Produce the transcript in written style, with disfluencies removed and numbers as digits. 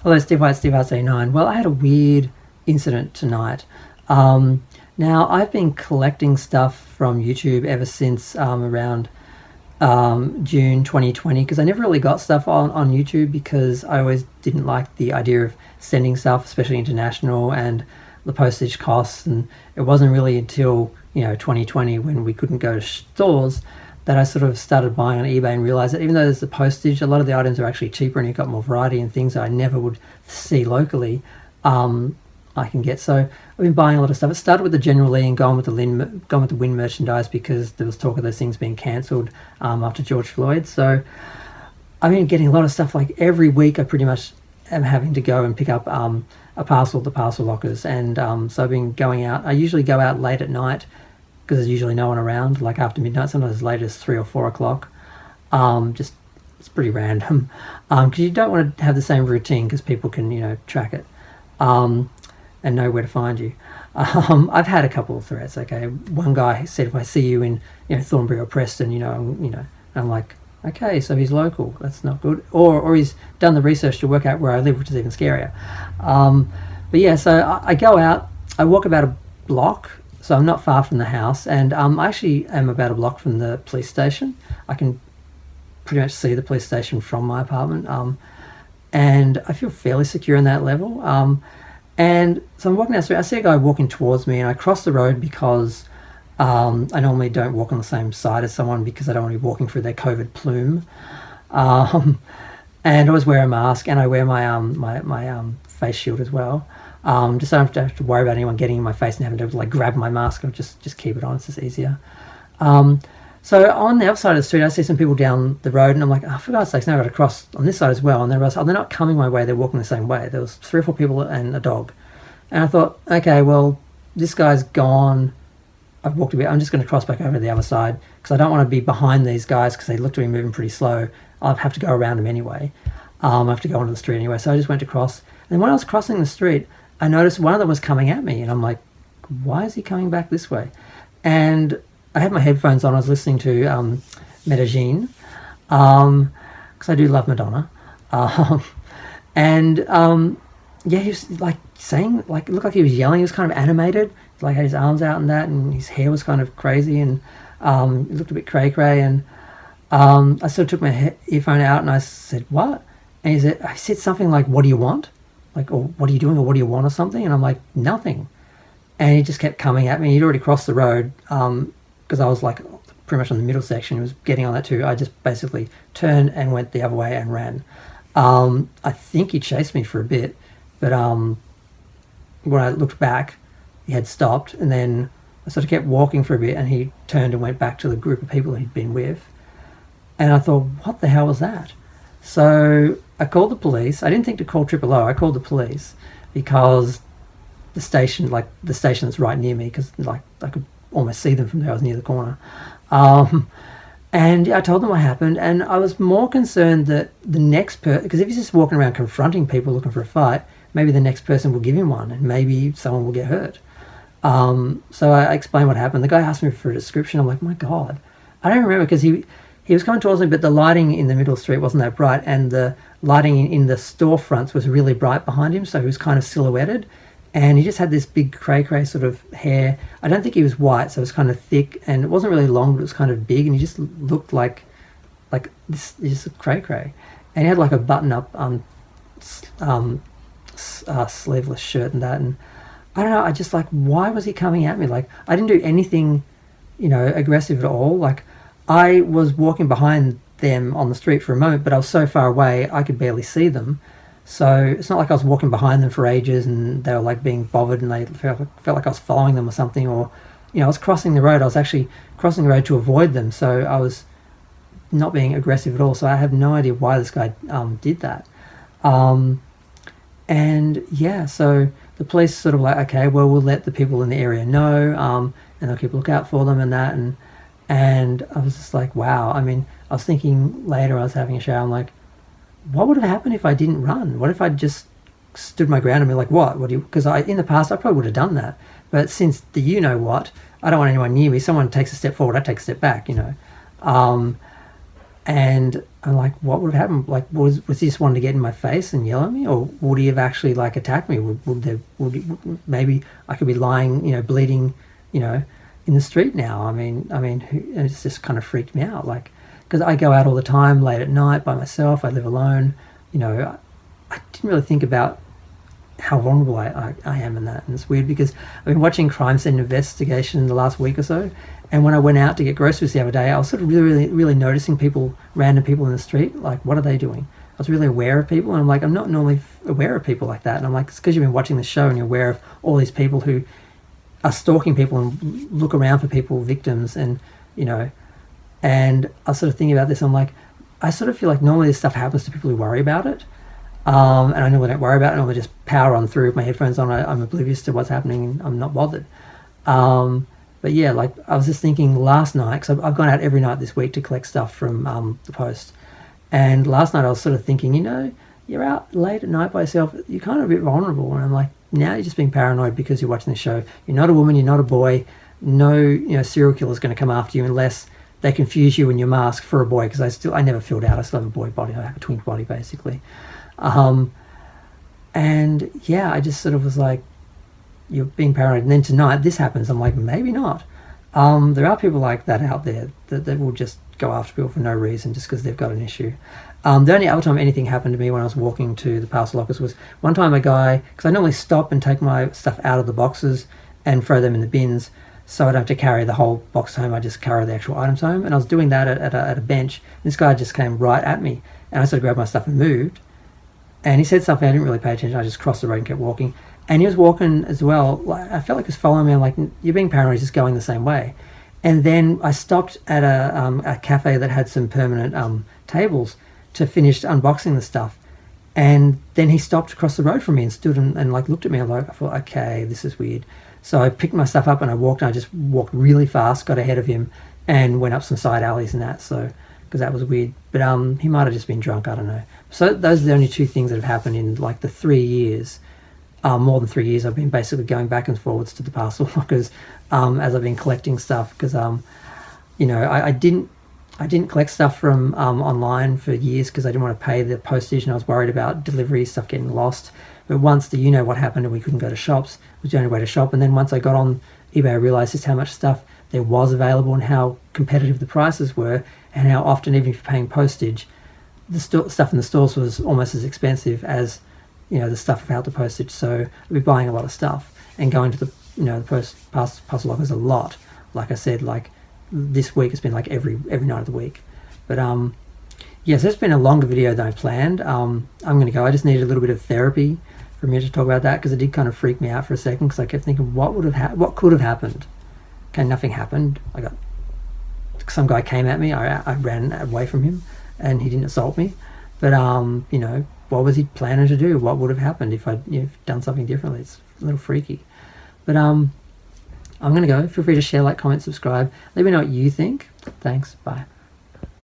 Hello, Steve White, Steve RC9. Well, I had a weird incident tonight. Now, I've been collecting stuff from YouTube ever since around June 2020 because I never really got stuff on YouTube because I always didn't like the idea of sending stuff, especially international, and the postage costs. And it wasn't really until 2020 when we couldn't go to stores that I sort of started buying on eBay and realized that even though there's the postage, a lot of the items are actually cheaper and you've got more variety and things that I never would see locally. I can get. So I've been buying a lot of stuff. It started with the General Lee and going with the Win merchandise because there was talk of those things being cancelled after George Floyd. So I've been getting a lot of stuff. Like every week, I pretty much am having to go and pick up a parcel at the parcel lockers, and so I've been going out. I usually go out late at night because there's usually no one around, like after midnight, sometimes as late as 3 or 4 o'clock. Just it's pretty random because you don't want to have the same routine because people can track it. And know where to find you. I've had a couple of threats. Okay, one guy said if I see you in Thornbury or Preston, I'm like, okay, so he's local. That's not good. Or he's done the research to work out where I live, which is even scarier. But yeah, so I go out. I walk about a block, so I'm not far from the house, and I actually am about a block from the police station. I can pretty much see the police station from my apartment, and I feel fairly secure in that level. And so I'm walking down the street, I see a guy walking towards me, and I cross the road because I normally don't walk on the same side as someone because I don't want to be walking through their COVID plume. And I always wear a mask, and I wear my face shield as well. Just so I don't have to worry about anyone getting in my face and having to like grab my mask or just keep it on. It's just easier. So on the other side of the street, I see some people down the road, and I'm like, oh, for God's sakes, now I've got to cross on this side as well. And they're not coming my way, they're walking the same way. There was 3 or 4 people and a dog. And I thought, okay, well, this guy's gone. I've walked a bit. I'm just going to cross back over to the other side because I don't want to be behind these guys because they look to be moving pretty slow. I'll have to go around them anyway. I have to go onto the street anyway. So I just went to cross. And then when I was crossing the street, I noticed one of them was coming at me. And I'm like, why is he coming back this way? And I had my headphones on. I was listening to Medellin because I do love Madonna. Yeah, he was like saying, like, it looked like he was yelling. He was kind of animated. Like had his arms out and that, and his hair was kind of crazy, and it looked a bit cray-cray. And I sort of took my earphone out and I said, "What?" And I said something like, "What do you want?" Like, or "What are you doing?" or "What do you want?" or something. And I'm like, "Nothing." And he just kept coming at me. He'd already crossed the road because I was like pretty much on the middle section. He was getting on that too. I just basically turned and went the other way and ran. I think he chased me for a bit, but when I looked back, he had stopped, and then I sort of kept walking for a bit, and he turned and went back to the group of people he'd been with. And I thought, what the hell was that? So I called the police. I didn't think to call Triple O. I called the police because the station that's right near me, because like I could almost see them from there. I was near the corner. And yeah, I told them what happened, and I was more concerned that the next person, because if he's just walking around confronting people looking for a fight, maybe the next person will give him one, and maybe someone will get hurt. So I explained what happened. The guy asked me for a description. I'm like, my God, I don't remember, because he was coming towards me, but the lighting in the middle of the street wasn't that bright, and the lighting in the storefronts was really bright behind him, so he was kind of silhouetted, and he just had this big cray-cray sort of hair. I don't think he was white, so it was kind of thick, and it wasn't really long, but it was kind of big, and he just looked like this, just cray-cray. And he had like a button-up sleeveless shirt and that, and I don't know, I just like, why was he coming at me? Like, I didn't do anything aggressive at all. Like, I was walking behind them on the street for a moment, but I was so far away I could barely see them. So it's not like I was walking behind them for ages and they were like being bothered and they felt like I was following them or something, or I was crossing the road. I was actually crossing the road to avoid them, so I was not being aggressive at all. So I have no idea why this guy did that. And yeah, so the police sort of like, okay, well, we'll let the people in the area know, and they'll keep a lookout for them and that. And I was just like, wow. I mean, I was thinking later, I was having a shower, I'm like, what would have happened if I didn't run? What if I just stood my ground and be like, what do you, because in the past I probably would have done that. But since the I don't want anyone near me. Someone takes a step forward, I take a step back, And I'm like, what would have happened? Like, was he just wanting to get in my face and yell at me, or would he have actually like attacked me? Maybe I could be lying, bleeding, in the street now. It's just kind of freaked me out. Like, because I go out all the time late at night by myself. I live alone. I didn't really think about how vulnerable I am in that. And it's weird because I've been watching crime scene investigation in the last week or so, and when I went out to get groceries the other day, I was sort of really, really noticing random people in the street, like, what are they doing? I was really aware of people, and I'm like, I'm not normally aware of people like that. And I'm like, it's because you've been watching the show and you're aware of all these people who are stalking people and look around for people, victims, and and I was sort of thinking about this. I'm like, I sort of feel like normally this stuff happens to people who worry about it. And I normally don't worry about it. I normally just power on through with my headphones on. I'm oblivious to what's happening and I'm not bothered. But yeah, like I was just thinking last night, because I've gone out every night this week to collect stuff from the post. And last night I was sort of thinking, you're out late at night by yourself. You're kind of a bit vulnerable. And I'm like, now you're just being paranoid because you're watching the show. You're not a woman. You're not a boy. No, serial killer's going to come after you unless they confuse you in your mask for a boy. Because I never filled out. I still have a boy body. I have a twin body basically. And yeah, I just sort of was like, you're being paranoid. And then tonight this happens. I'm like, maybe not. There are people like that out there that will just go after people for no reason just because they've got an issue. The only other time anything happened to me when I was walking to the parcel lockers was one time a guy, because I normally stop and take my stuff out of the boxes and throw them in the bins so I don't have to carry the whole box home. I just carry the actual items home. And I was doing that at a bench. This guy just came right at me, and I sort of grabbed my stuff and moved. And he said something, I didn't really pay attention. I just crossed the road and kept walking. And he was walking as well. Like, I felt like he was following me. I'm like, you're being paranoid, just going the same way. And then I stopped at a cafe that had some permanent tables to finish unboxing the stuff. And then he stopped across the road from me and stood and like looked at me. I thought, okay, this is weird. So I picked my stuff up and I just walked really fast, got ahead of him, and went up some side alleys and that. So, because that was weird. But he might have just been drunk, I don't know. So those are the only two things that have happened in like the 3 years, more than 3 years. I've been basically going back and forwards to the parcel lockers as I've been collecting stuff, because I didn't collect stuff from online for years because I didn't want to pay the postage, and I was worried about delivery stuff getting lost. But once what happened and we couldn't go to shops, it was the only way to shop. And then once I got on eBay, I realized just how much stuff there was available and how competitive the prices were, and how often, even if you're paying postage, the stuff in the stores was almost as expensive as the stuff without the postage. So I'd be buying a lot of stuff and going to the parcel lockers a lot. Like I said, like this week it's been like every night of the week. But yes, it's been a longer video than I planned. I'm gonna go. I just needed a little bit of therapy for me to talk about that, because it did kind of freak me out for a second, because I kept thinking, what could have happened? Okay, nothing happened. Some guy came at me. I ran away from him, and he didn't assault me. But what was he planning to do? What would have happened if I'd done something differently? It's a little freaky. But I'm gonna go. Feel free to share, like, comment, subscribe. Let me know what you think. Thanks. Bye.